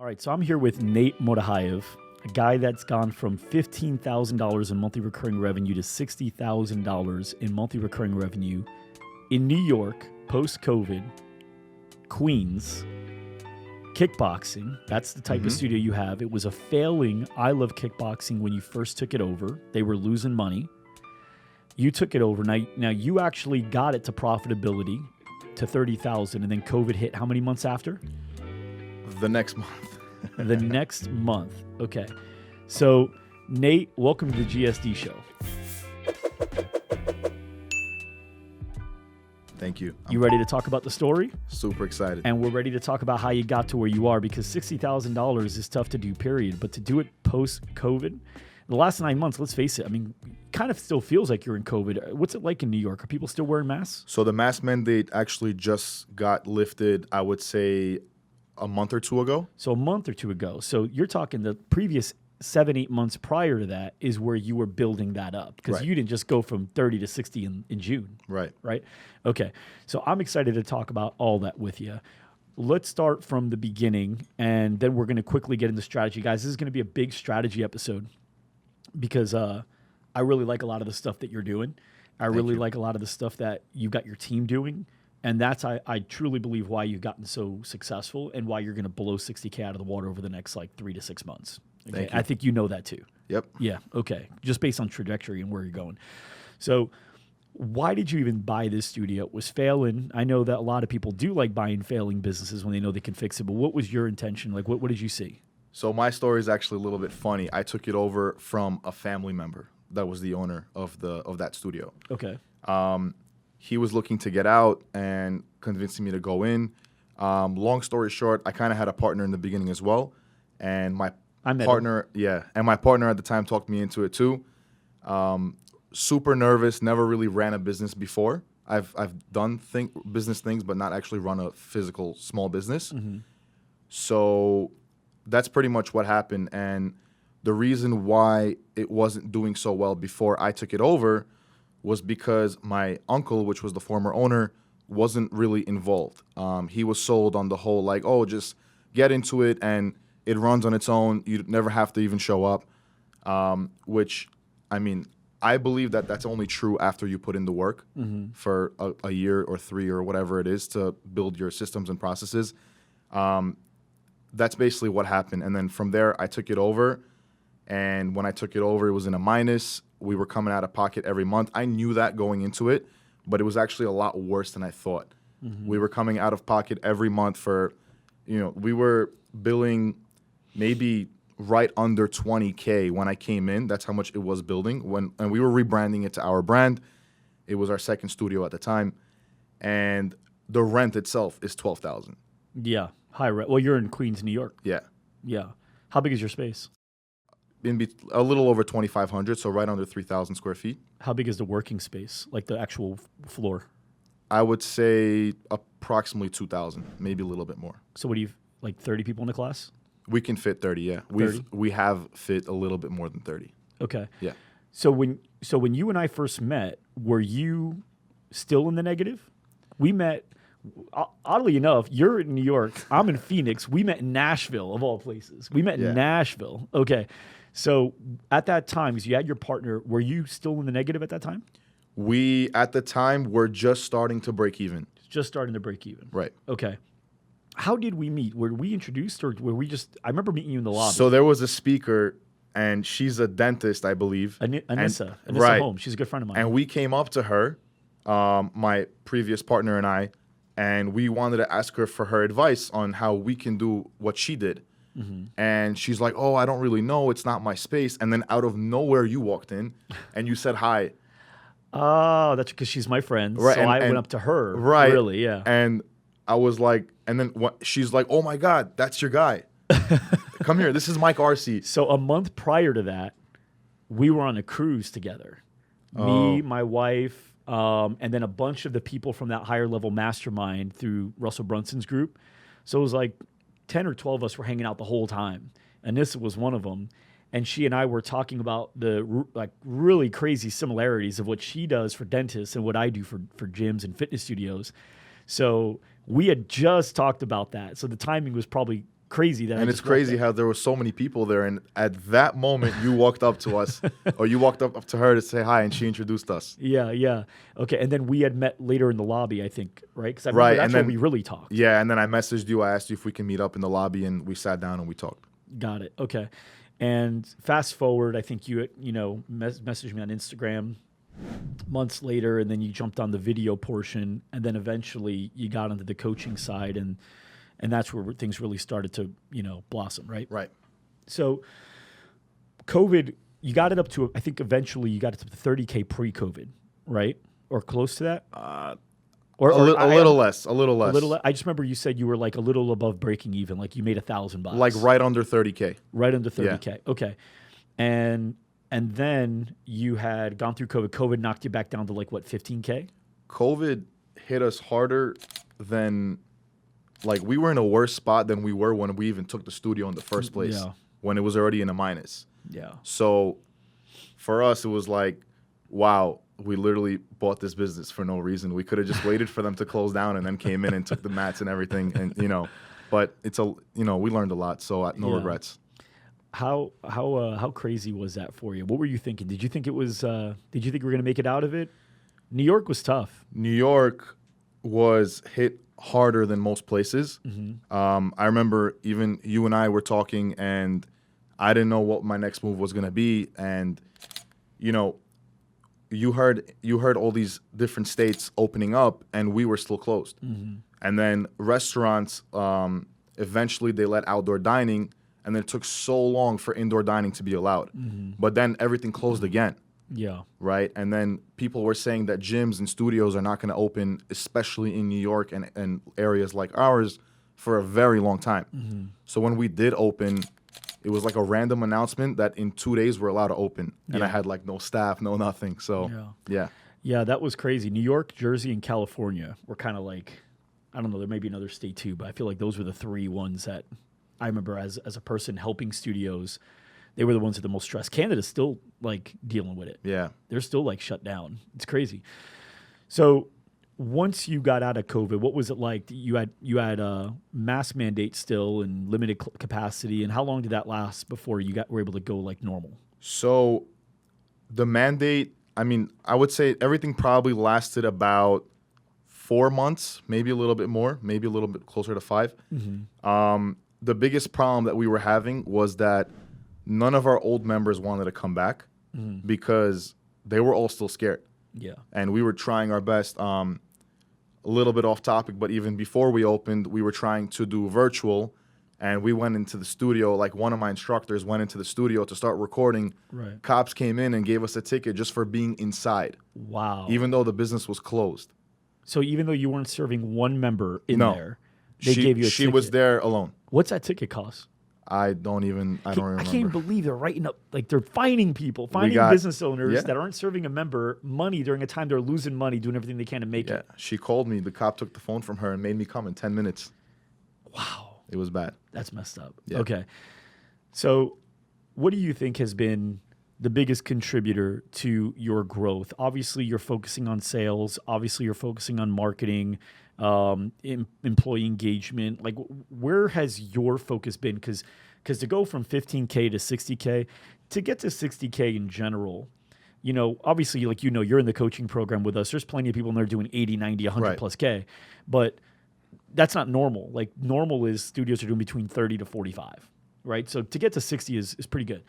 All right, so I'm here with Nate Modahayev, a guy that's gone from $15,000 in monthly recurring revenue to $60,000 in monthly recurring revenue in New York, post-COVID, Queens, kickboxing. That's the type of studio you have. It was a failing I Love Kickboxing when you first took it over. They were losing money. You took it over. Now you actually got it to profitability to 30,000, and then COVID hit how many months after? The next month. The next month. Okay. So, Nate, welcome to the GSD show. Thank you. You ready to talk about the story? Super excited. And we're ready to talk about how you got to where you are, because $60,000 is tough to do, period. But to do it post-COVID, the last 9 months, let's face it, I mean, kind of still feels like you're in COVID. What's it like in New York? Are people still wearing masks? So the mask mandate actually just got lifted, I would say, a month or two ago. So a month or two ago. So you're talking the previous 7-8 months prior to that is where you were building that up, because you didn't just go from 30 to 60 in June. Right. Okay. So I'm excited to talk about all that with you. Let's start from the beginning, and then we're going to quickly get into strategy. Guys, this is going to be a big strategy episode because I really like a lot of the stuff that you're doing. I really like a lot of the stuff that you've got your team doing. And that's, I truly believe, why you've gotten so successful and why you're going to blow 60K out of the water over the next 3 to 6 months. Okay? Thank you. I think you know that too. Yep. Yeah. Okay. Just based on trajectory and where you're going. So why did you even buy this studio? It was failing. I know that a lot of people do like buying failing businesses when they know they can fix it. But what was your intention? What did you see? So my story is actually a little bit funny. I took it over from a family member that was the owner of that studio. Okay. He was looking to get out and convincing me to go in. Long story short, I kind of had a partner in the beginning as well, and my partner at the time talked me into it too. Super nervous, never really ran a business before. I've done business things, but not actually run a physical small business. So that's pretty much what happened. And the reason why it wasn't doing so well before I took it over was because my uncle, which was the former owner, wasn't really involved. He was sold on the whole, just get into it and it runs on its own. You never have to even show up, which, I mean, I believe that that's only true after you put in the work for a year or 3 or whatever it is to build your systems and processes. That's basically what happened. And then from there, I took it over. And when I took it over, it was in a minus. We were coming out of pocket every month. I knew that going into it, but it was actually a lot worse than I thought. We were coming out of pocket every month for, we were billing maybe right under 20K when I came in. That's how much it was building. And we were rebranding it to our brand. It was our second studio at the time. And the rent itself is $12,000. Yeah. High rent. Well, you're in Queens, New York. Yeah. Yeah. How big is your space? A little over 2,500, so right under 3,000 square feet. How big is the working space, like the actual floor? I would say approximately 2,000, maybe a little bit more. So what do you, 30 people in the class? We can fit 30, yeah. 30? We have fit a little bit more than 30. Okay. Yeah. So when you and I first met, were you still in the negative? We met, oddly enough, you're in New York, I'm in Phoenix. We met in Nashville, of all places. We met in Nashville. Okay. So at that time, because you had your partner, were you still in the negative at that time? We, at the time, were just starting to break even. Just starting to break even. Right. Okay. How did we meet? Were we introduced, or were we just, I remember meeting you in the lobby. So there was a speaker, and she's a dentist, I believe. Anissa right. Holmes. She's a good friend of mine. And we came up to her, my previous partner and I, and we wanted to ask her for her advice on how we can do what she did. And she's like, oh, I don't really know. It's not my space. And then out of nowhere, you walked in and you said hi. Oh, that's because she's my friend. Right. So I went up to her. Right. Really, yeah. And I was like, and then she's like, oh my God, that's your guy. Come here. This is Mike Arce. So a month prior to that, we were on a cruise together. Me, my wife, and then a bunch of the people from that higher level mastermind through Russell Brunson's group. So it was like 10 or 12 of us were hanging out the whole time. Anissa was one of them. And she and I were talking about the really crazy similarities of what she does for dentists and what I do for gyms and fitness studios. So we had just talked about that. So the timing was probably crazy that. And it's crazy how there were so many people there, and at that moment you walked up to us, or you walked up to her to say hi, and she introduced us. Yeah. Okay, and then we had met later in the lobby, I think, right? Because Right, that's and where then we really talked. Yeah, and then I messaged you. I asked you if we can meet up in the lobby, and we sat down and we talked. Got it. Okay, and fast forward, I think you messaged me on Instagram months later, and then you jumped on the video portion, and then eventually you got into the coaching side, and that's where things really started to blossom, right? Right. So COVID, you got it up to, I think eventually you got it to 30K pre-COVID, right? Or close to that? A little less. I just remember you said you were like a little above breaking even, like you made $1,000. Like right under 30K. Right under 30K. Yeah. Okay. And then you had gone through COVID. COVID knocked you back down to like what, 15K? COVID hit us harder than, like, we were in a worse spot than we were when we even took the studio in the first place. Yeah. When it was already in a minus. Yeah. So for us, it was like, wow, we literally bought this business for no reason. We could have just waited for them to close down and then came in and took the mats and everything. And, but it's we learned a lot. So no regrets. How crazy was that for you? What were you thinking? Did you think we were going to make it out of it? New York was tough. New York was hit harder than most places. Mm-hmm. I remember even you and I were talking, and I didn't know what my next move was going to be. And, you heard all these different states opening up, and we were still closed. Mm-hmm. And then restaurants, eventually they let outdoor dining, and then it took so long for indoor dining to be allowed. Mm-hmm. But then everything closed again. Yeah. Right. And then people were saying that gyms and studios are not going to open, especially in New York and areas like ours, for a very long time. Mm-hmm. So when we did open, it was like a random announcement that in 2 days we're allowed to open. And I had like no staff, no nothing. So, yeah. Yeah, that was crazy. New York, Jersey, and California were kind of like, I don't know, there may be another state too, but I feel like those were the three ones that I remember as a person helping studios. They were the ones with the most stress. Canada's still like dealing with it. Yeah. They're still like shut down. It's crazy. So once you got out of COVID, what was it like? You had a mask mandate still and limited capacity. And how long did that last before you were able to go like normal? So the mandate, I would say everything probably lasted about 4 months, maybe a little bit more, maybe a little bit closer to 5. Mm-hmm. The biggest problem that we were having was that none of our old members wanted to come back because they were all still scared. Yeah. And we were trying our best, a little bit off topic, but even before we opened, we were trying to do virtual, and we went into the studio, like one of my instructors went into the studio to start recording. Right. Cops came in and gave us a ticket just for being inside. Wow. Even though the business was closed. So even though you weren't serving one member there, they gave you a ticket. She was there alone. What's that ticket cost? I don't even remember. I can't even believe they're writing up, like they're fining people, business owners that aren't serving a member money during a time they're losing money, doing everything they can to make it. She called me. The cop took the phone from her and made me come in 10 minutes. Wow. It was bad. That's messed up. Yeah. Okay. So what do you think has been the biggest contributor to your growth? Obviously, you're focusing on sales. Obviously, you're focusing on marketing, employee engagement. Like, where has your focus been? Because to go from 15K to 60K, to get to 60K in general, obviously, like, you're in the coaching program with us. There's plenty of people in there doing 80, 90, 100 plus K, but that's not normal. Like, normal is studios are doing between 30 to 45, right? So to get to 60 is pretty good.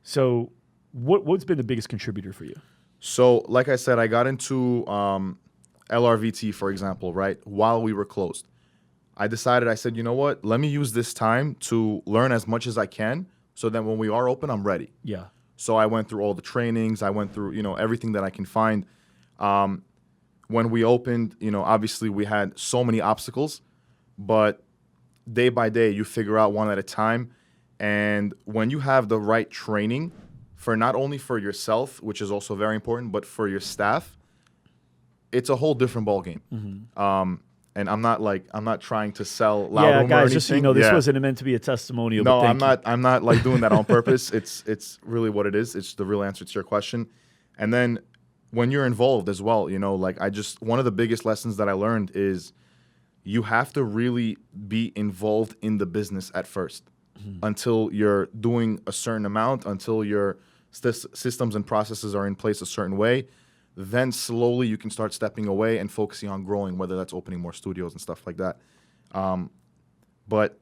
So what's been the biggest contributor for you? So, like I said, I got into LRVT, for example, right, while we were closed. I said, you know what? Let me use this time to learn as much as I can so that when we are open, I'm ready. Yeah. So I went through all the trainings. I went through, everything that I can find. When we opened, obviously we had so many obstacles, but day by day, you figure out one at a time. And when you have the right training for not only for yourself, which is also very important, but for your staff, it's a whole different ballgame. Mm-hmm. And I'm not trying to sell loud room or guys, anything. just so you know, this wasn't meant to be a testimonial. No, I'm not like doing that on purpose. It's really what it is. It's the real answer to your question. And then when you're involved as well, one of the biggest lessons that I learned is you have to really be involved in the business at first until you're doing a certain amount, until your systems and processes are in place a certain way. Then slowly you can start stepping away and focusing on growing, whether that's opening more studios and stuff like that. But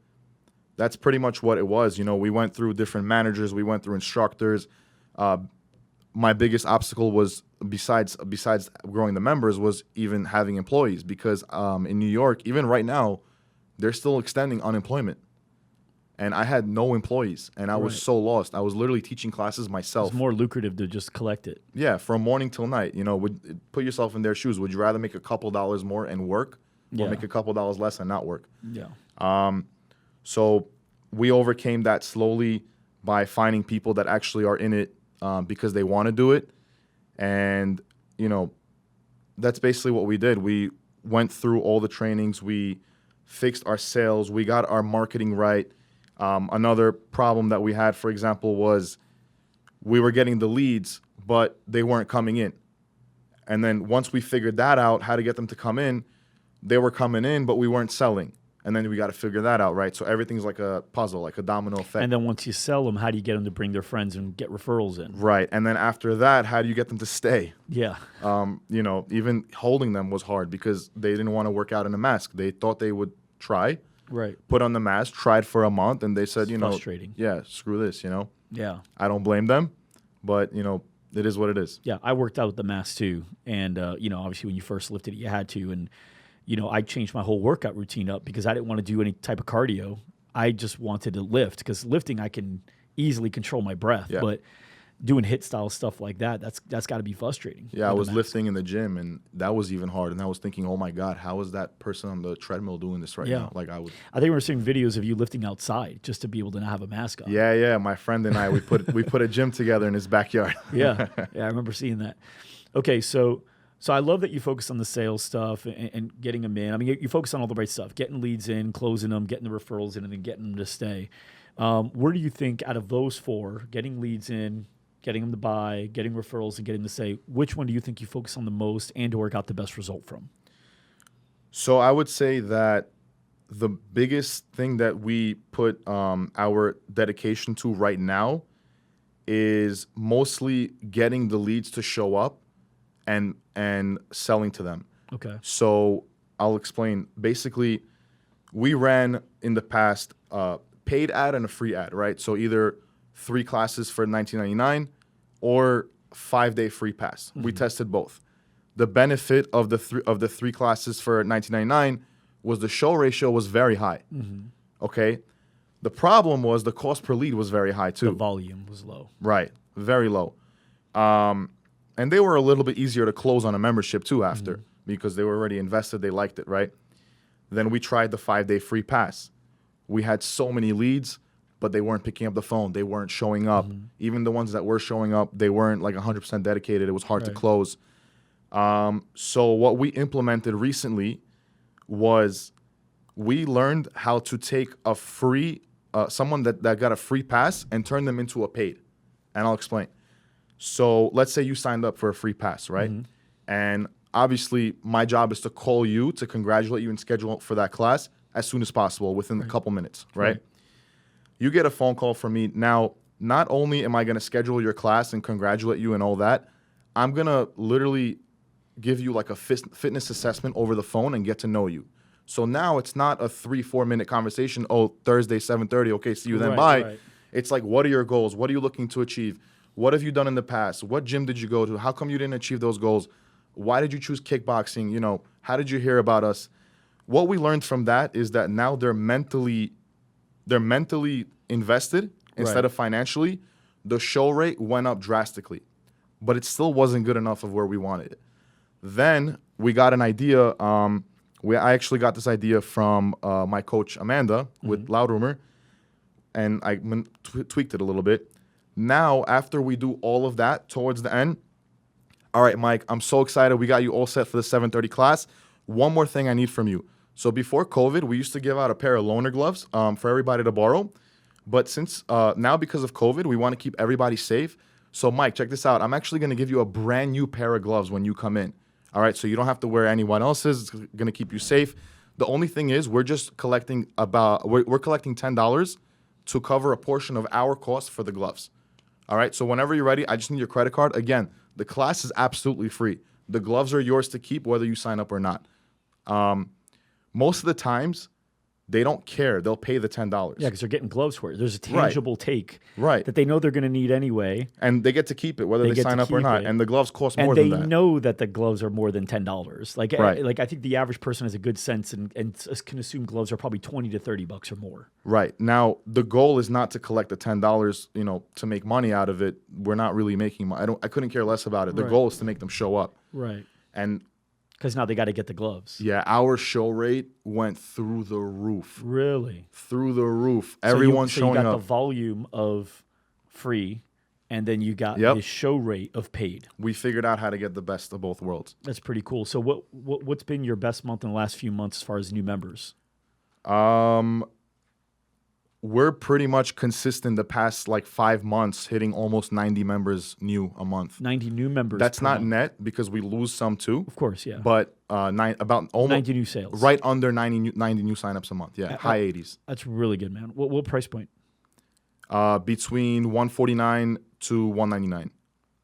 that's pretty much what it was. You know, we went through different managers, we went through instructors. My biggest obstacle was, besides growing the members, was even having employees, because in New York, even right now, they're still extending unemployment. And I had no employees, and I was so lost. I was literally teaching classes myself. It's more lucrative to just collect it. Yeah, from morning till night. You know, put yourself in their shoes. Would you rather make a couple dollars more and work, or make a couple dollars less and not work? Yeah. So we overcame that slowly by finding people that actually are in it because they want to do it. And, you know, that's basically what we did. We went through all the trainings. We fixed our sales. We got our marketing right. Another problem that we had, for example, was we were getting the leads, but they weren't coming in. And then once we figured that out, how to get them to come in, they were coming in, but we weren't selling. And then we got to figure that out, right? So everything's like a puzzle, like a domino effect. And then once you sell them, how do you get them to bring their friends and get referrals in? Right. And then after that, how do you get them to stay? Yeah. You know, even holding them was hard because they didn't want to work out in a mask. They thought they would try. Right. Put on the mask, tried for a month, and they said, you know, frustrating. Yeah, screw this, you know. Yeah. I don't blame them, but, you know, it is what it is. Yeah, I worked out with the mask too. And, you know, obviously when you first lifted it, you had to. And, you know, I changed my whole workout routine up because I didn't want to do any type of cardio. I just wanted to lift, because lifting, I can easily control my breath. Yeah. But doing HIIT style stuff like that, that's got to be frustrating. Yeah, I was lifting in the gym, and that was even hard. And I was thinking, oh my God, how is that person on the treadmill doing this right now? Like I think we were seeing videos of you lifting outside just to be able to not have a mask on. Yeah. My friend and I, we put a gym together in his backyard. Yeah, I remember seeing that. Okay, so I love that you focus on the sales stuff and getting them in. I mean, you focus on all the right stuff, getting leads in, closing them, getting the referrals in, and then getting them to stay. Where do you think out of those four, getting leads in, getting them to buy, getting referrals, and getting them to stay, which one do you think you focus on the most and or got the best result from? So I would say that the biggest thing that we put our dedication to right now is mostly getting the leads to show up and selling to them. Okay. So I'll explain. Basically, we ran in the past paid ad and a free ad, right? So either 3 classes for $19.99 or 5-day free pass. Mm-hmm. We tested both. The benefit of the three classes for $19.99 was the show ratio was very high. Mm-hmm. Okay. The problem was the cost per lead was very high too. The volume was low. Right. Very low. And they were a little bit easier to close on a membership too after, because they were already invested. They liked it, right? Then we tried the 5-day free pass. We had so many leads, but they weren't picking up the phone. They weren't showing up. Mm-hmm. Even the ones that were showing up, they weren't like 100% dedicated. It was hard to close. So what we implemented recently was we learned how to take a free, someone that got a free pass and turn them into a paid. And I'll explain. So let's say you signed up for a free pass, right? Mm-hmm. And obviously my job is to call you to congratulate you and schedule for that class as soon as possible within a couple minutes, right? You get a phone call from me. Now, not only am I going to schedule your class and congratulate you and all that, I'm going to literally give you like a fitness assessment over the phone and get to know you. So now it's not a 3-4 minute conversation. Oh, Thursday, 7:30. Okay, see you then. Bye. Right. It's like, what are your goals? What are you looking to achieve? What have you done in the past? What gym did you go to? How come you didn't achieve those goals? Why did you choose kickboxing? You know, how did you hear about us? What we learned from that is that now they're mentally invested instead of financially. The show rate went up drastically, but it still wasn't good enough of where we wanted it. Then we got an idea. I actually got this idea from my coach, Amanda, with Loud Rumor, and I tweaked it a little bit. Now, after we do all of that towards the end, all right, Mike, I'm so excited. We got you all set for the 7:30 class. One more thing I need from you. So before COVID, we used to give out a pair of loaner gloves for everybody to borrow. But since now, because of COVID, we want to keep everybody safe. So, Mike, check this out. I'm actually going to give you a brand new pair of gloves when you come in. All right, so you don't have to wear anyone else's. It's going to keep you safe. The only thing is we're just collecting we're collecting $10 to cover a portion of our cost for the gloves. All right. So whenever you're ready, I just need your credit card. Again, the class is absolutely free. The gloves are yours to keep whether you sign up or not. Most of the times, they don't care. They'll pay the $10. Yeah, because they're getting gloves for it. There's a tangible take right. that they know they're going to need anyway. And they get to keep it whether they sign up or not. And the gloves cost more than that. And they know that the gloves are more than $10. Like I think the average person has a good sense and can assume gloves are probably $20 to $30 or more. Right. Now, the goal is not to collect the $10, to make money out of it. We're not really making money. I couldn't care less about it. The goal is to make them show up. Right. And because now they got to get the gloves. Yeah, our show rate went through the roof. Really? Through the roof. Everyone's showing up. So you got the volume of free, and then you got the show rate of paid. We figured out how to get the best of both worlds. That's pretty cool. So what's been your best month in the last few months as far as new members? We're pretty much consistent the past 5 months, hitting almost 90 members new a month. 90 new members. That's not net because we lose some too. Of course, yeah. But about almost 90 new sales. Right under 90 new signups a month. Yeah, high 80s. That's really good, man. What price point? Between $149 to $199.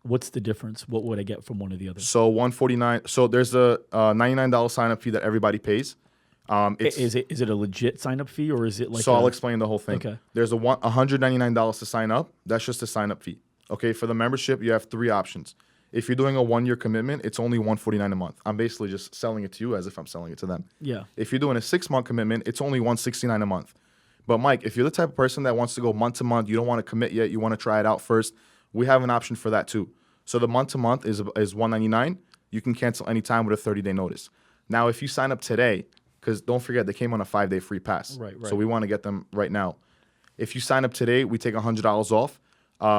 What's the difference? What would I get from one or the other? So $149. So there's a $99 sign up fee that everybody pays. Is it a legit sign up fee or is it like? So I'll explain the whole thing. Okay. There's $199 to sign up. That's just a sign up fee. Okay. For the membership, you have 3 options. If you're doing a 1-year commitment, it's only $149 a month. I'm basically just selling it to you as if I'm selling it to them. Yeah. If you're doing a 6-month commitment, it's only $169 a month. But Mike, if you're the type of person that wants to go month to month, you don't want to commit yet, you want to try it out first, we have an option for that too. So the month to month is $199. You can cancel anytime with a 30-day notice. Now, if you sign up today, because don't forget, they came on a 5-day free pass. Right. So we want to get them right now. If you sign up today, we take $100 off.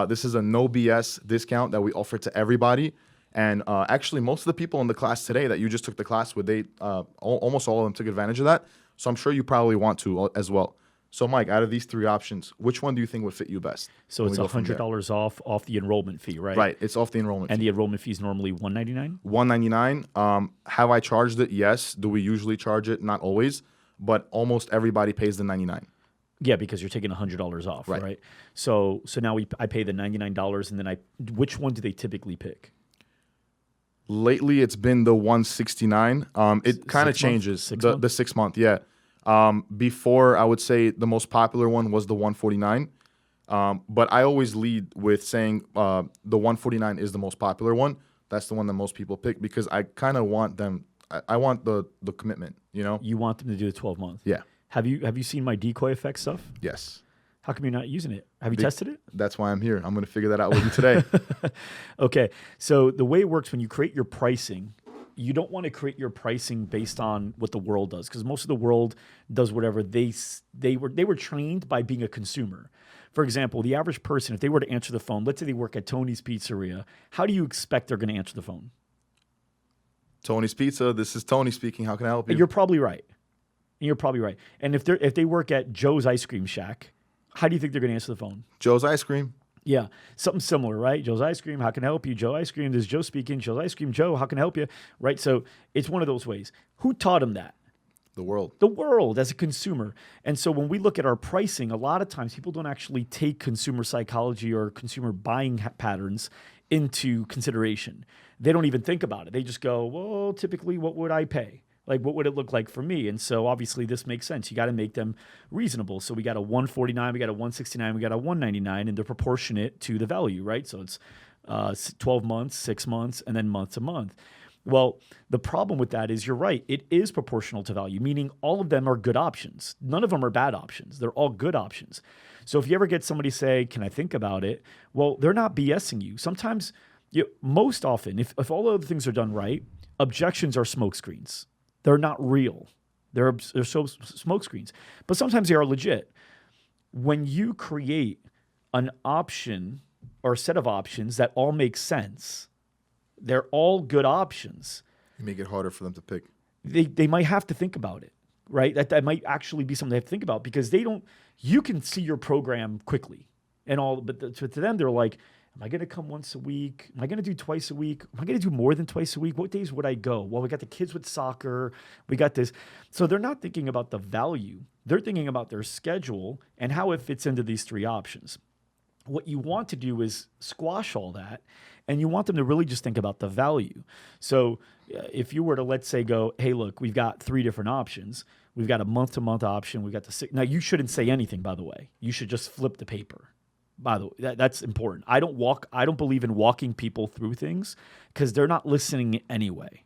This is a no BS discount that we offer to everybody. And actually, most of the people in the class today that you just took the class with, almost all of them took advantage of that. So I'm sure you probably want to as well. So Mike, out of these 3 options, which one do you think would fit you best? So it's $100 off the enrollment fee, right? Right. It's off the enrollment fee. And the enrollment fee is normally $199? $199. Have I charged it? Yes. Do we usually charge it? Not always. But almost everybody pays the $99. Yeah, because you're taking $100 off, right? So now I pay the $99, and then which one do they typically pick? Lately, it's been the $169. It kind of changes. The 6-month, yeah. Before, I would say the most popular one was the $149. But I always lead with saying the $149 is the most popular one. That's the one that most people pick because I kind of want them. I want the commitment. You want them to do the 12 month. Yeah. Have you seen my decoy effect stuff? Yes. How come you're not using it? Have you tested it? That's why I'm here. I'm going to figure that out with you today. Okay. So the way it works when you create your pricing, you don't want to create your pricing based on what the world does because most of the world does whatever they were trained by being a consumer. For example, the average person, if they were to answer the phone, let's say they work at Tony's Pizzeria, how do you expect they're going to answer the phone? Tony's Pizza, this is Tony speaking. How can I help you? You're probably right. And if they work at Joe's Ice Cream Shack, how do you think they're going to answer the phone? Joe's Ice Cream. Yeah, something similar, right? Joe's Ice Cream, how can I help you? Joe Ice Cream, this is Joe speaking. Joe's Ice Cream, Joe, how can I help you? Right? So it's one of those ways. Who taught him that? The world. The world as a consumer. And so when we look at our pricing, a lot of times people don't actually take consumer psychology or consumer buying patterns into consideration. They don't even think about it. They just go, well, typically, what would I pay? Like, what would it look like for me? And so obviously this makes sense. You got to make them reasonable. So we got a $149, we got a $169, we got a $199, and they're proportionate to the value, right? So it's 12 months, 6 months, and then month to month. Well, the problem with that is you're right. It is proportional to value, meaning all of them are good options. None of them are bad options. They're all good options. So if you ever get somebody say, can I think about it? Well, they're not BSing you. Sometimes, most often, if all other things are done right, objections are smokescreens. They're not real. They're smoke screens. But sometimes they are legit. When you create an option or a set of options that all make sense, they're all good options. You make it harder for them to pick. They might have to think about it, right? That might actually be something they have to think about because you can see your program quickly and all, but to them, they're like, Am I going to come once a week? Am I going to do twice a week? Am I going to do more than twice a week? What days would I go? Well, we got the kids with soccer. We got this. So they're not thinking about the value. They're thinking about their schedule and how it fits into these three options. What you want to do is squash all that, and you want them to really just think about the value. So if you were to, let's say, go, hey, look, we've got three different options. We've got a month-to-month option. We've got the now, you shouldn't say anything, by the way. You should just flip the paper. By the way, that's important. I don't believe in walking people through things because they're not listening anyway.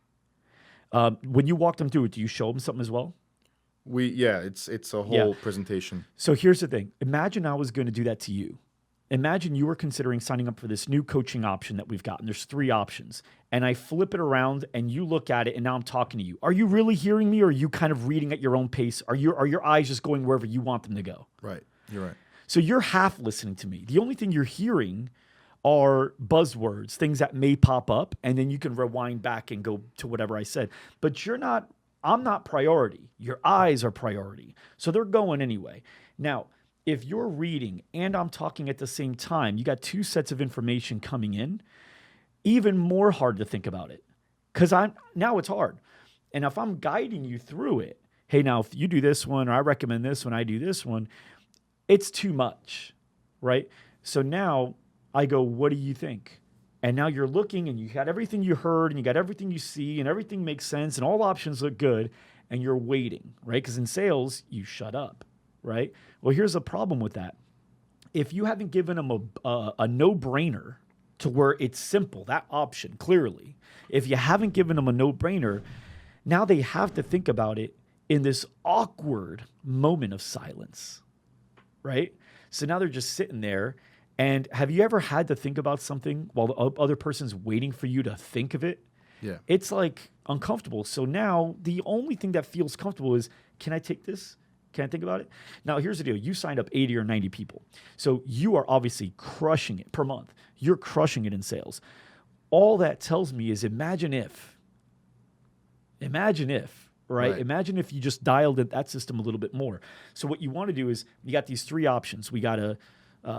When you walk them through it, do you show them something as well? It's a whole presentation. So here's the thing. Imagine I was going to do that to you. Imagine you were considering signing up for this new coaching option that we've got, and there's three options. And I flip it around, and you look at it, and now I'm talking to you. Are you really hearing me, or are you kind of reading at your own pace? Are your eyes just going wherever you want them to go? Right. You're right. So you're half listening to me. The only thing you're hearing are buzzwords, things that may pop up, and then you can rewind back and go to whatever I said. But I'm not priority. Your eyes are priority. So they're going anyway. Now, if you're reading and I'm talking at the same time, you got two sets of information coming in, even more hard to think about it. Because now it's hard. And if I'm guiding you through it, hey, now if you do this one, or I recommend this one, I do this one, it's too much, right? So now I go, what do you think? And now you're looking and you got everything you heard and you got everything you see and everything makes sense and all options look good and you're waiting, right? Because in sales, you shut up, right? Well, here's the problem with that. If you haven't given them a no-brainer to where it's simple, that option, clearly, if you haven't given them a no-brainer, now they have to think about it in this awkward moment of silence, right? So now they're just sitting there. And have you ever had to think about something while the other person's waiting for you to think of it? Yeah. It's like uncomfortable. So now the only thing that feels comfortable is, can I take this? Can I think about it? Now, here's the deal. You signed up 80 or 90 people. So you are obviously crushing it per month. You're crushing it in sales. All that tells me is imagine if, right? Imagine if you just dialed in that system a little bit more. So what you want to do is you got these three options. We got a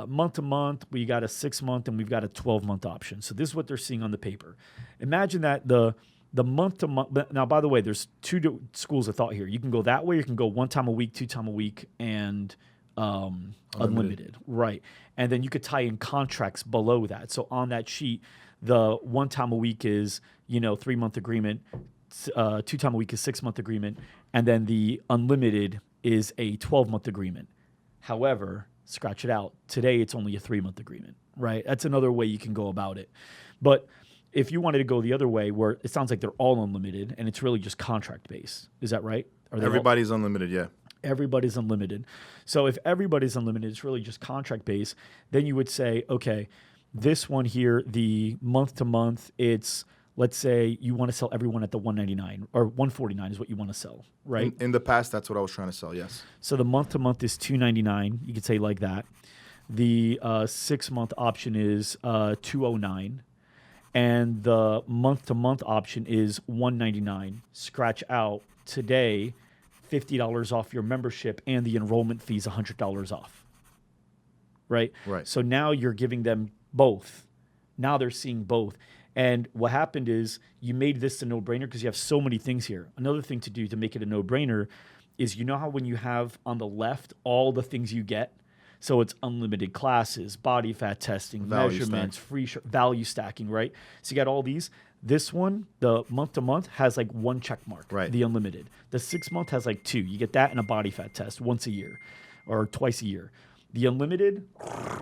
month-to-month, we got a 6-month, and we've got a 12-month option. So this is what they're seeing on the paper. Imagine that the month-to-month. Now, by the way, there's two schools of thought here. You can go that way. You can go 1 time a week, 2 time a week, and unlimited. Right. And then you could tie in contracts below that. So on that sheet, the 1 time a week is 3-month agreement. 2 time a week is 6-month agreement. And then the unlimited is a 12-month agreement. However, scratch it out. Today, it's only a 3-month agreement, right? That's another way you can go about it. But if you wanted to go the other way, where it sounds like they're all unlimited and it's really just contract based, is that right? Everybody's unlimited, yeah. Everybody's unlimited. So if everybody's unlimited, it's really just contract based. Then you would say, okay, this one here, the month to month, it's, let's say you want to sell everyone at the $199 or $149 is what you want to sell, right? In the past, that's what I was trying to sell, yes. So the month to month is $299. You could say like that. The 6-month option is $209. And the month to month option is $199. Scratch out today, $50 off your membership and the enrollment fee is $100 off, right? Right. So now you're giving them both. Now they're seeing both. And what happened is you made this a no-brainer because you have so many things here. Another thing to do to make it a no-brainer is how when you have on the left all the things you get, so it's unlimited classes, body fat testing, measurements, free value stacking, right? So you got all these. This one, the month-to-month, has like 1 check mark, right? The unlimited. The 6-month has like 2. You get that and a body fat test once a year or twice a year. The unlimited,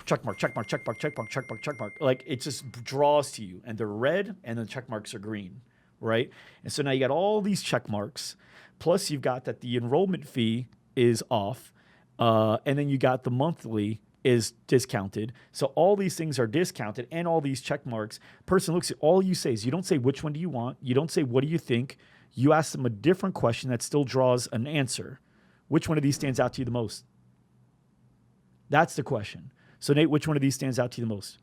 check mark, check mark, check mark, check mark, check mark, check mark. Like it just draws to you, and they're red, and the check marks are green, right? And so now you got all these check marks, plus you've got that the enrollment fee is off, and then you got the monthly is discounted. So all these things are discounted, and all these check marks. Person looks at all you say is you don't say which one do you want, you don't say what do you think. You ask them a different question that still draws an answer. Which one of these stands out to you the most? That's the question. So, Nate, which one of these stands out to you the most?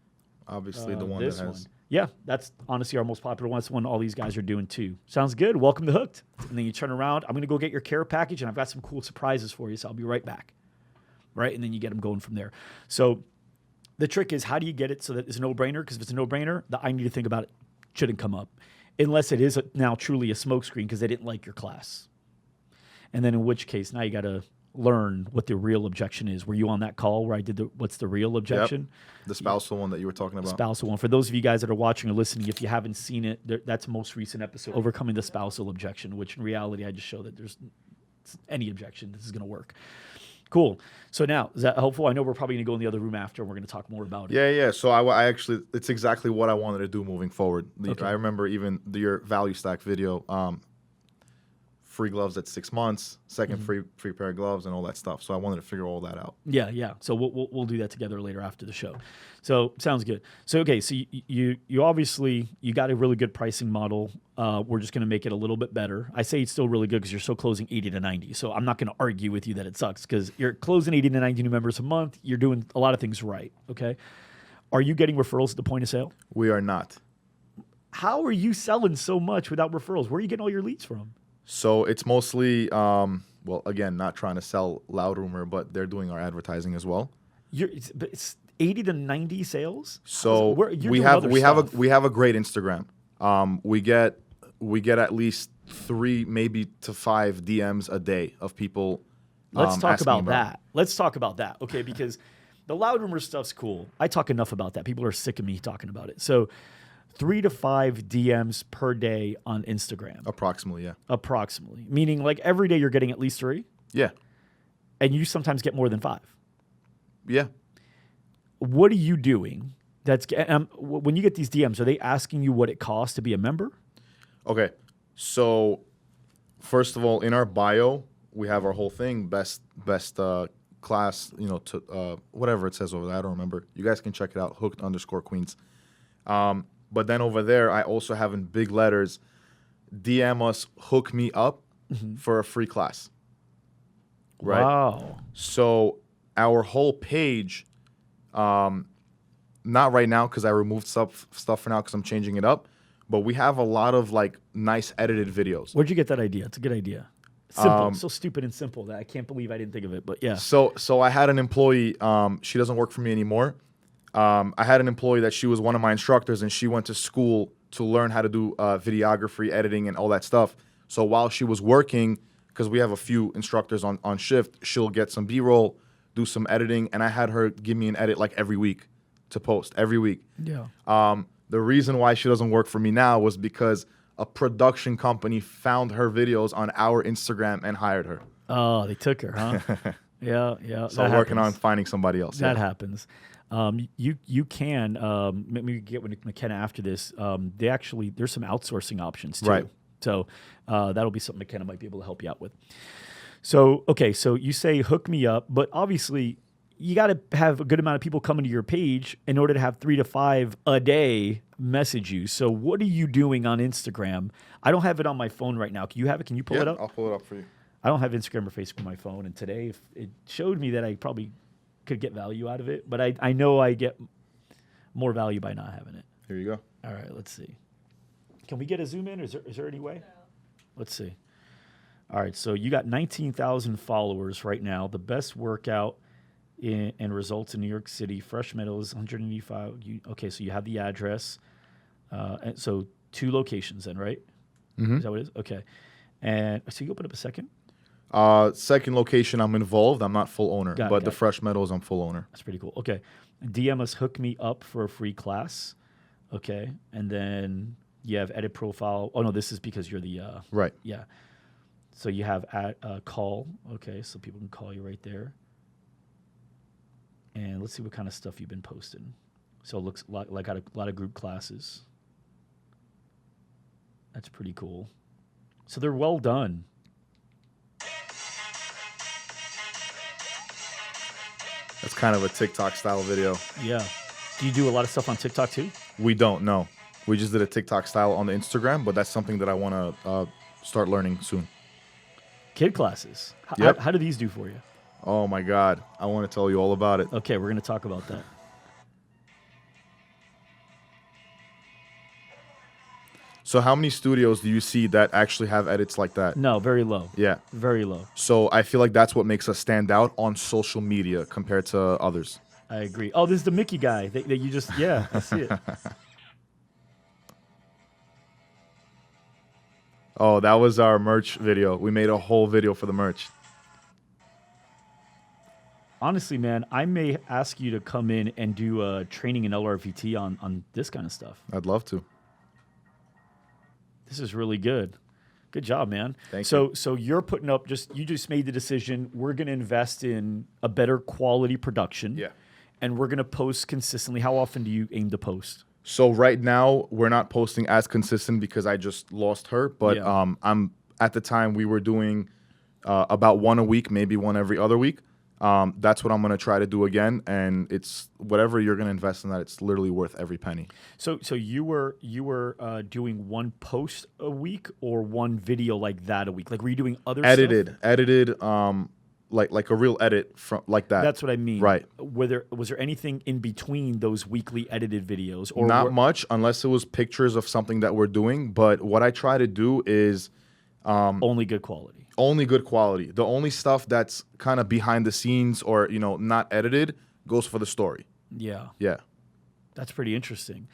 Obviously, the one that has... One. Yeah, that's honestly our most popular one. That's the one all these guys are doing too. Sounds good. Welcome to Hooked. And then you turn around. I'm going to go get your care package, and I've got some cool surprises for you, so I'll be right back. Right? And then you get them going from there. So The trick is, how do you get it so that it's a no-brainer? Because if it's a no-brainer, the I need to think about it shouldn't come up. Unless it is now truly a smokescreen because they didn't like your class. And then in which case, now you got to learn what the real objection is. Were you on that call where I did what's the real objection? Yep. The spousal one that you were talking about. Spousal one. For those of you guys that are watching or listening, if you haven't seen it, that's the most recent episode, Overcoming the Spousal Objection, which in reality, I just show that there's any objection, this is going to work. Cool. So now, is that helpful? I know we're probably going to go in the other room after, and we're going to talk more about it. Yeah. So I actually, it's exactly what I wanted to do moving forward. Okay. I remember even your value stack video, free gloves at 6 months, second free pair of gloves, and all that stuff. So I wanted to figure all that out. Yeah. So we'll do that together later after the show. So sounds good. So okay, so you obviously you got a really good pricing model. We're just going to make it a little bit better. I say it's still really good because you're still closing 80 to 90. So I'm not going to argue with you that it sucks because you're closing 80 to 90 new members a month. You're doing a lot of things right. Okay. Are you getting referrals at the point of sale? We are not. How are you selling so much without referrals? Where are you getting all your leads from? So it's mostly, well, again, not trying to sell Loud Rumor, but they're doing our advertising as well. It's 80 to 90 sales. So we have a great Instagram. We get at least 3, maybe to 5 DMs a day of people. Let's talk about that. Let's talk about that. Okay, because the Loud Rumor stuff's cool. I talk enough about that. People are sick of me talking about it. So 3 to 5 DMs per day on Instagram. Approximately, yeah. Approximately. Meaning like every day you're getting at least 3? Yeah. And you sometimes get more than 5? Yeah. What are you doing? When you get these DMs, are they asking you what it costs to be a member? Okay. So first of all, in our bio, we have our whole thing, best class, to whatever it says over there. I don't remember. You guys can check it out, hooked_queens. But then over there, I also have in big letters, DM us, hook me up for a free class. Right? Wow. So our whole page, not right now because I removed stuff for now because I'm changing it up, but we have a lot of like nice edited videos. Where'd you get that idea? It's a good idea. Simple, so stupid and simple that I can't believe I didn't think of it, but yeah. So I had an employee, she doesn't work for me anymore. I had an employee that she was one of my instructors, and she went to school to learn how to do videography, editing, and all that stuff. So while she was working, because we have a few instructors on shift, she'll get some B-roll, do some editing, and I had her give me an edit like every week to post, every week. Yeah. The reason why she doesn't work for me now was because a production company found her videos on our Instagram and hired her. Oh, they took her, huh? Yeah. So I'm working on finding somebody else. That happens. You can maybe get with McKenna after this. There's some outsourcing options too. Right. So that'll be something McKenna might be able to help you out with. So okay, so you say hook me up, but obviously you got to have a good amount of people coming to your page in order to have 3 to 5 a day message you. So what are you doing on Instagram? I don't have it on my phone right now. Can you have it? Can you pull it up? I'll pull it up for you. I don't have Instagram or Facebook on my phone, and today it showed me that I probably could get value out of it, but I know I get more value by not having it. Here you go. All right, let's see. Can we get a zoom in? Is there any way? No. Let's see. All right, so you got 19,000 followers right now. The best workout and results in New York City, Fresh Meadows, 185. Okay, so you have the address. And so 2 locations then, right? Mm-hmm. Is that what it is? Okay. And so you open up a second? Second location, I'm involved. I'm not full owner, but the Fresh Meadows, I'm full owner. That's pretty cool. Okay. DM us, hook me up for a free class. Okay. And then you have edit profile. Oh, no, this is because you're the... right. Yeah. So you have call. Okay, so people can call you right there. And let's see what kind of stuff you've been posting. So it looks like a lot of group classes. That's pretty cool. So they're well done. That's kind of a TikTok style video. Yeah. Do you do a lot of stuff on TikTok too? We don't, no. We just did a TikTok style on the Instagram, but that's something that I want to start learning soon. Kid classes. Yep. How do these do for you? Oh my God. I want to tell you all about it. Okay, we're going to talk about that. So how many studios do you see that actually have edits like that? No, very low. Yeah. Very low. So I feel like that's what makes us stand out on social media compared to others. I agree. Oh, this is the Mickey guy that you just, yeah, I see it. Oh, that was our merch video. We made a whole video for the merch. Honestly, man, I may ask you to come in and do a training in LRVT on this kind of stuff. I'd love to. This is really good. Good job, man. Thank you. So you're putting up you just made the decision. We're going to invest in a better quality production. Yeah. And we're going to post consistently. How often do you aim to post? So right now we're not posting as consistent because I just lost her. But Yeah. I'm at the time we were doing about one a week, maybe one every other week. That's what I'm going to try to do again. And it's whatever you're going to invest in that, it's literally worth every penny. So you were doing one post a week or one video like that a week? Like were you doing other edited, stuff? like a real edit from like that. That's what I mean. Right. Was there anything in between those weekly edited videos? Or not much, unless it was pictures of something that we're doing. But what I try to do is only good quality. Only good quality. The only stuff that's kind of behind the scenes or not edited goes for the story. Yeah. Yeah. That's pretty interesting.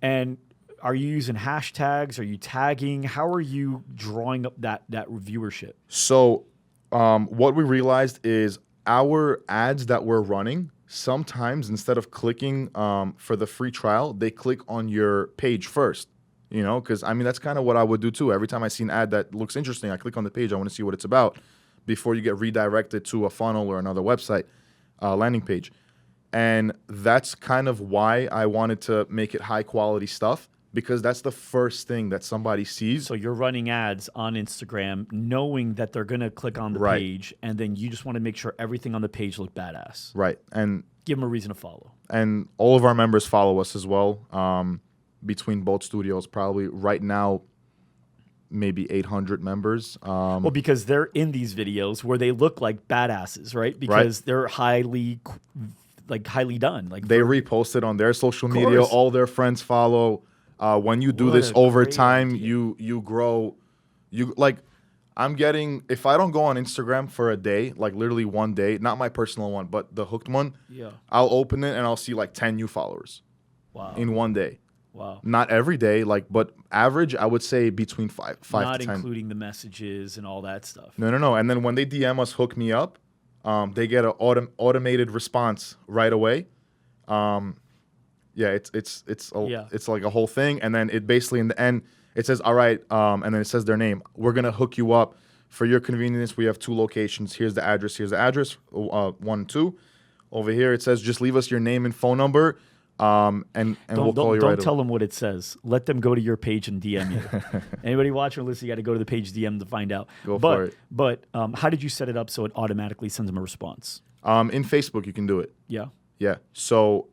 And are you using hashtags? Are you tagging? How are you drawing up that viewership? So what we realized is our ads that we're running, sometimes instead of clicking for the free trial, they click on your page first. Because, that's kind of what I would do, too. Every time I see an ad that looks interesting, I click on the page. I want to see what it's about before you get redirected to a funnel or another website landing page. And that's kind of why I wanted to make it high-quality stuff, because that's the first thing that somebody sees. So you're running ads on Instagram knowing that they're going to click on the page, and then you just want to make sure everything on the page look badass. Right. And give them a reason to follow. And all of our members follow us as well. Between both studios, probably right now, maybe 800 members. Well, because they're in these videos where they look like badasses, right? Because they're highly done. Like they repost it on their social media. All their friends follow. When you do this over time, you grow. I'm getting, if I don't go on Instagram for a day, like literally one day, not my personal one, but the hooked one, I'll open it and I'll see like 10 new followers. Wow. In one day. Wow. Not every day, but average, I would say between five to 10. Not including the messages and all that stuff. No. And then when they DM us, hook me up, they get an automated response right away. It's like a whole thing. And then it basically, in the end, it says, all right, and then it says their name. We're going to hook you up. For your convenience, we have 2 locations. Here's the address. 1, 2. Over here, it says, just leave us your name and phone number. And we'll call you right away. Don't tell them what it says. Let them go to your page and DM you. Anybody watching or listening, you got to go to the page DM to find out. Go for it. But how did you set it up so it automatically sends them a response? In Facebook, you can do it. Yeah. Yeah. So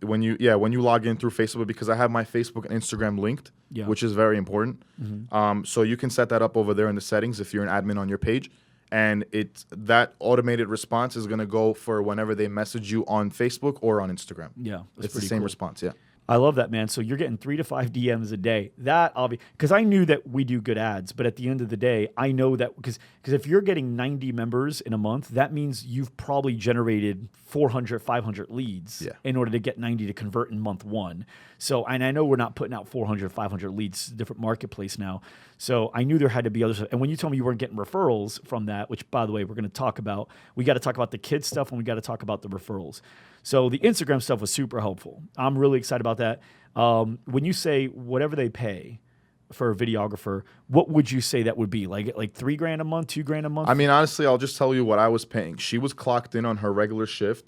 when you log in through Facebook, because I have my Facebook and Instagram linked, which is very important. Mm-hmm. So you can set that up over there in the settings if you're an admin on your page. And that automated response is going to go for whenever they message you on Facebook or on Instagram. Yeah, it's the same response. Yeah, I love that, man. So you're getting 3 to 5 DMs a day. That obviously, because I knew that we do good ads, but at the end of the day, I know that because if you're getting 90 members in a month, that means you've probably generated 400, 500 leads in order to get 90 to convert in month 1. So, and I know we're not putting out 400, 500 leads, different marketplace now. So I knew there had to be other stuff. And when you told me you weren't getting referrals from that, which by the way, we're going to talk about, we got to talk about the kids stuff and we got to talk about the referrals. So the Instagram stuff was super helpful. I'm really excited about that. When you say whatever they pay for a videographer, what would you say that would be? Like $3,000 a month, $2,000 a month? Honestly, I'll just tell you what I was paying. She was clocked in on her regular shift,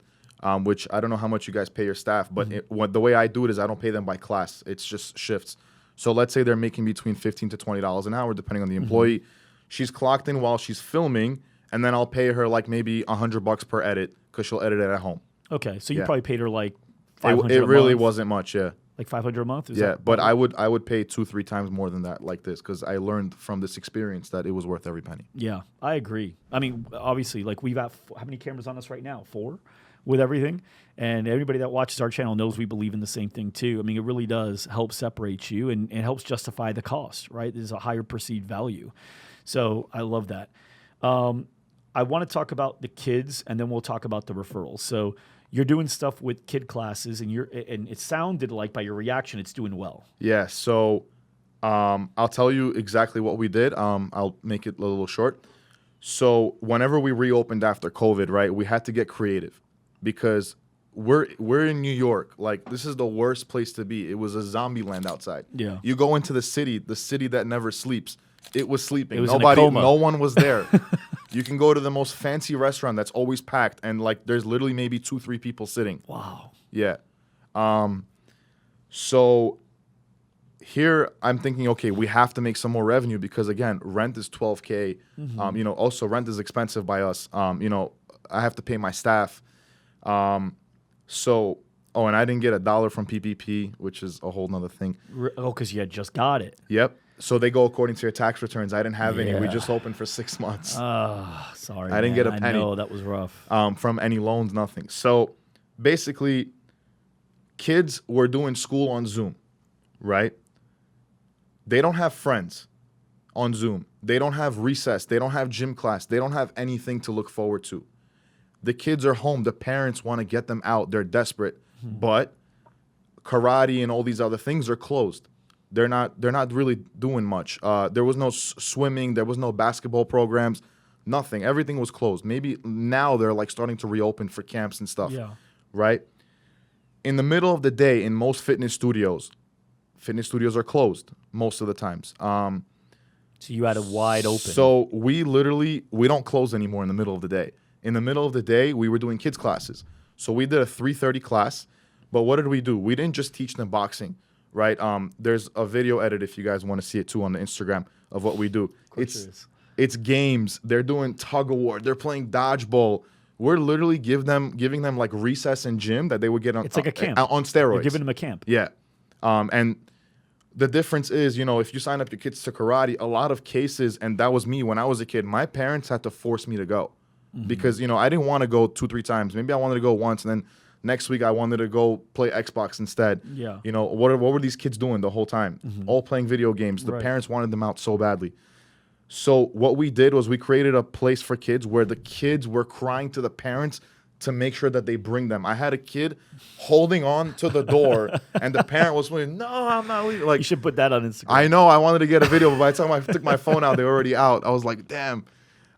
which I don't know how much you guys pay your staff, but the way I do it is I don't pay them by class. It's just shifts. So let's say they're making between $15 to $20 an hour, depending on the employee. She's clocked in while she's filming, and then I'll pay her like maybe $100 per edit because she'll edit it at home. Okay, so you probably paid her like $500 It really wasn't much, Like $500 a month? But I would pay 2-3 times more than that like this because I learned from this experience that it was worth every penny. Yeah, I agree. Obviously, like we've got how many cameras on us right now? 4 with everything. And everybody that watches our channel knows we believe in the same thing too. It really does help separate you and it helps justify the cost, right? There's a higher perceived value. So I love that. I want to talk about the kids and then we'll talk about the referrals. So you're doing stuff with kid classes, and it sounded like by your reaction, it's doing well. Yeah. So I'll tell you exactly what we did. I'll make it a little short. So whenever we reopened after COVID, right, we had to get creative because we're in New York. Like, this is the worst place to be. It was a zombie land outside. Yeah. You go into the city that never sleeps. It was sleeping. It was in a coma. No one was there. You can go to the most fancy restaurant that's always packed, and like there's literally maybe 2-3 people sitting. Wow. Yeah. So here I'm thinking, okay, we have to make some more revenue because again, rent is $12K. Mm-hmm. Also rent is expensive by us. I have to pay my staff. And I didn't get $1 from PPP, which is a whole nother thing. Because you had just got it. Yep. So they go according to your tax returns. I didn't have any. We just opened for 6 months. Sorry, I didn't get a penny. I know, that was rough. From any loans, nothing. So basically, kids were doing school on Zoom, right? They don't have friends on Zoom. They don't have recess. They don't have gym class. They don't have anything to look forward to. The kids are home. The parents want to get them out. They're desperate. Mm-hmm. But karate and all these other things are closed. They're not really doing much. There was no swimming. There was no basketball programs. Nothing. Everything was closed. Maybe now they're like starting to reopen for camps and stuff. Yeah. Right? In the middle of the day, in most fitness studios are closed most of the times. So you had it wide open. So we don't close anymore in the middle of the day. In the middle of the day, we were doing kids classes. So we did a 3:30 class. But what did we do? We didn't just teach them boxing, right? There's a video edit if you guys want to see it too on the Instagram of what we do. It's games. They're doing tug of war. They're playing dodgeball. We're literally giving them like recess and gym that they would get on. It's like a camp on steroids. You're giving them a camp. Yeah, and the difference is, if you sign up your kids to karate, a lot of cases, and that was me when I was a kid. My parents had to force me to go because I didn't want to go 2-3 times. Maybe I wanted to go once, and then next week I wanted to go play Xbox instead. Yeah. What were these kids doing the whole time? All playing video games. The parents wanted them out so badly. So what we did was we created a place for kids where the kids were crying to the parents to make sure that they bring them. I had a kid holding on to the door, and the parent was saying, "No, I'm not leaving." Like, you should put that on Instagram. I know. I wanted to get a video, but by the time I took my phone out, they were already out. I was like, "Damn."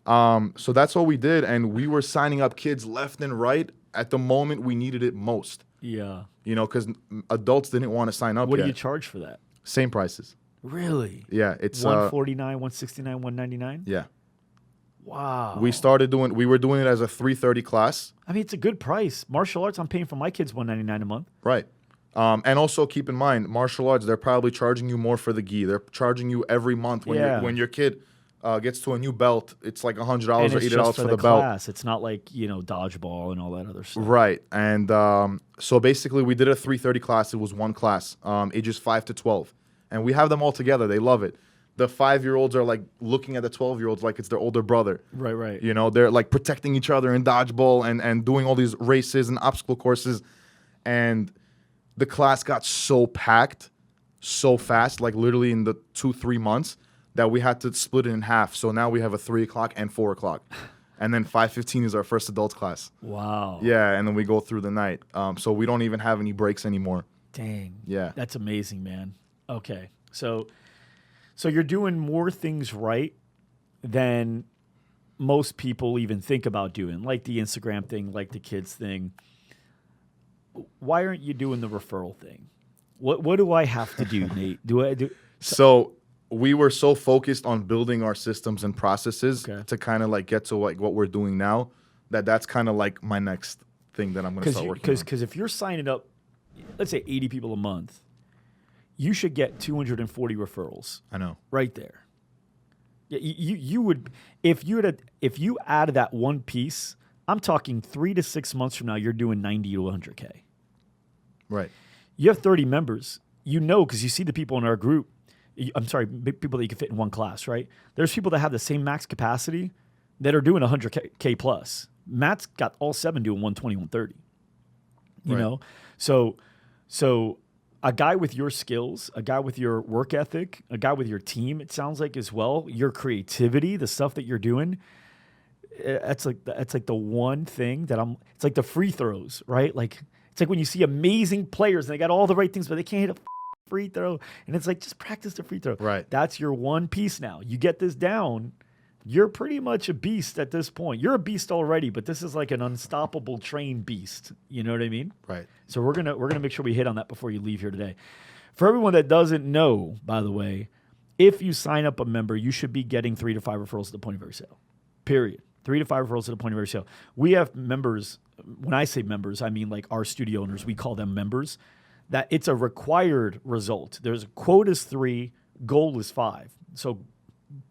So that's what we did, and we were signing up kids left and right at the moment we needed it most. Yeah. Because adults didn't want to sign up. What do you charge for that? Same prices. Really? Yeah, it's $149, $169, $199. Yeah. Wow. We were doing it as a 3:30 class. I mean, it's a good price. Martial arts, I'm paying for my kids $199 a month. Right. And also keep in mind, martial arts, they're probably charging you more for the gi. They're charging you every month when your kid gets to a new belt. It's like $100 or $80 for the belt. Class. It's not like dodgeball and all that other stuff. Right. And so basically, we did a 3:30 class. It was one class, ages 5 to 12, and we have them all together. They love it. The 5-year-olds are like looking at the 12-year-olds like it's their older brother. Right. They're like protecting each other in dodgeball and doing all these races and obstacle courses. And the class got so packed so fast, like literally in the 2-3 months, that we had to split it in half. So now we have a 3 o'clock and 4 o'clock. And then 5:15 is our first adult class. Wow. Yeah, and then we go through the night. So we don't even have any breaks anymore. Dang. Yeah. That's amazing, man. Okay. So you're doing more things right than most people even think about doing, like the Instagram thing, like the kids thing. Why aren't you doing the referral thing? What do I have to do, Nate? So we were so focused on building our systems and processes to kind of like get to like what we're doing now, that's kind of like my next thing that I'm going to start working on. Because if you're signing up, let's say 80 people a month, you should get 240 referrals. I know. Right there. Yeah, you would if you added that one piece, I'm talking 3 to 6 months from now, you're doing 90 to 100K. Right. You have 30 members. Because you see the people in our group. I'm sorry, people that you can fit in one class, right? There's people that have the same max capacity that are doing 100K plus. Matt's got all 7 doing 120, 130. You know? So a guy with your skills, a guy with your work ethic, a guy with your team, it sounds like as well, your creativity, the stuff that you're doing, that's like the one thing that it's like the free throws, right? Like it's like when you see amazing players and they got all the right things, but they can't hit a free throw. And it's like, just practice the free throw. Right. That's your one piece now. You get this down, you're pretty much a beast at this point. You're a beast already, but this is like an unstoppable train beast. You know what I mean? Right. So we're gonna make sure we hit on that before you leave here today. For everyone that doesn't know, by the way, if you sign up a member, you should be getting 3 to 5 referrals at the point of every sale. Period. 3 to 5 referrals at the point of every sale. We have members. When I say members, I mean like our studio owners. We call them members. That it's a required result. There's quote is 3, goal is 5. So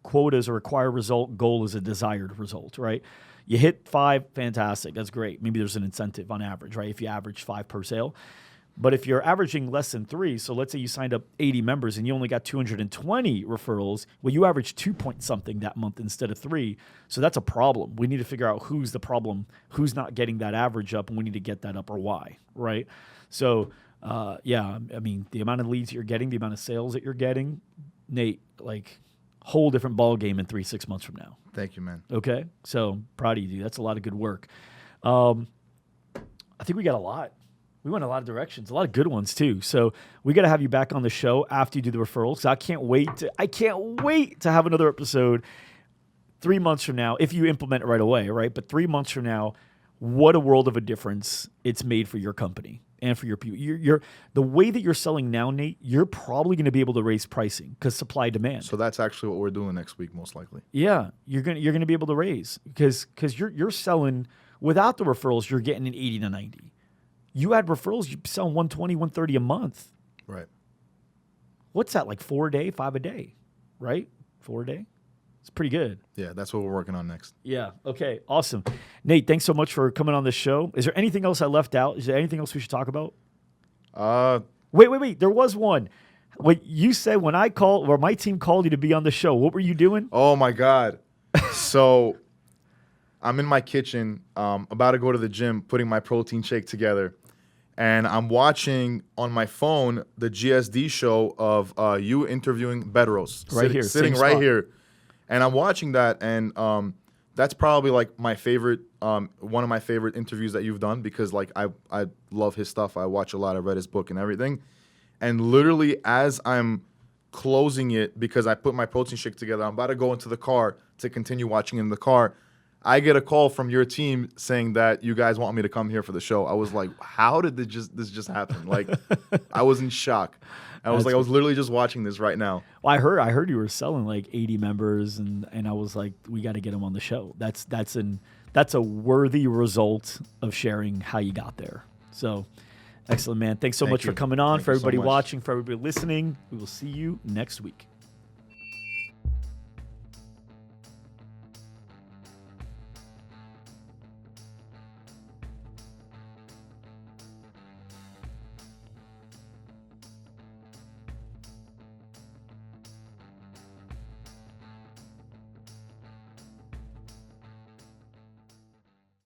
quota is a required result, goal is a desired result, right? You hit 5, fantastic, that's great. Maybe there's an incentive on average, right? If you average 5 per sale. But if you're averaging less than 3, so let's say you signed up 80 members and you only got 220 referrals, well, you averaged 2 point something that month instead of 3. So that's a problem. We need to figure out who's the problem, who's not getting that average up, and we need to get that up, or why, right? So, yeah, I mean, the amount of leads that you're getting, the amount of sales that you're getting, Nate, like, whole different ball game in 3-6 months from now. Thank you, man. Okay, so proud of you, dude. That's a lot of good work. I think we got a lot. We went a lot of directions, a lot of good ones too. So we got to have you back on the show after you do the referrals. I can't wait to have another episode 3 months from now, if you implement it right away, right? But 3 months from now, what a world of a difference it's made for your company and for your people. You're the way that you're selling now, Nate, you're probably going to be able to raise pricing because supply demand. So that's actually what we're doing next week, most likely. Yeah, you're gonna be able to raise because you're selling without the referrals. You're getting an 80 to 90. You add referrals, you sell 120, 130 a month. Right. What's that, like 4 a day, 5 a day, right? 4 a day. It's pretty good. Yeah, that's what we're working on next. Yeah. Okay. Awesome. Nate, thanks so much for coming on this show. Is there anything else I left out? Is there anything else we should talk about? Wait. There was one. What you said when I called, or my team called you to be on the show, what were you doing? Oh, my God. So I'm in my kitchen, about to go to the gym, putting my protein shake together. And I'm watching on my phone the GSD show of you interviewing Bedros. Sitting right here. And I'm watching that, and that's probably like my favorite, one of my favorite interviews that you've done, because like I love his stuff. I watch a lot. I read his book and everything. And literally as I'm closing it, because I put my protein shake together, I'm about to go into the car to continue watching in the car, I get a call from your team saying that you guys want me to come here for the show. I was like, how did this just happen? Like, I was in shock. I was literally just watching this right now. Well, I heard you were selling like 80 members, and I was like, we got to get him on the show. That's a worthy result of sharing how you got there. So, excellent, man. Thanks so much for coming on. For everybody watching, for everybody listening, we will see you next week.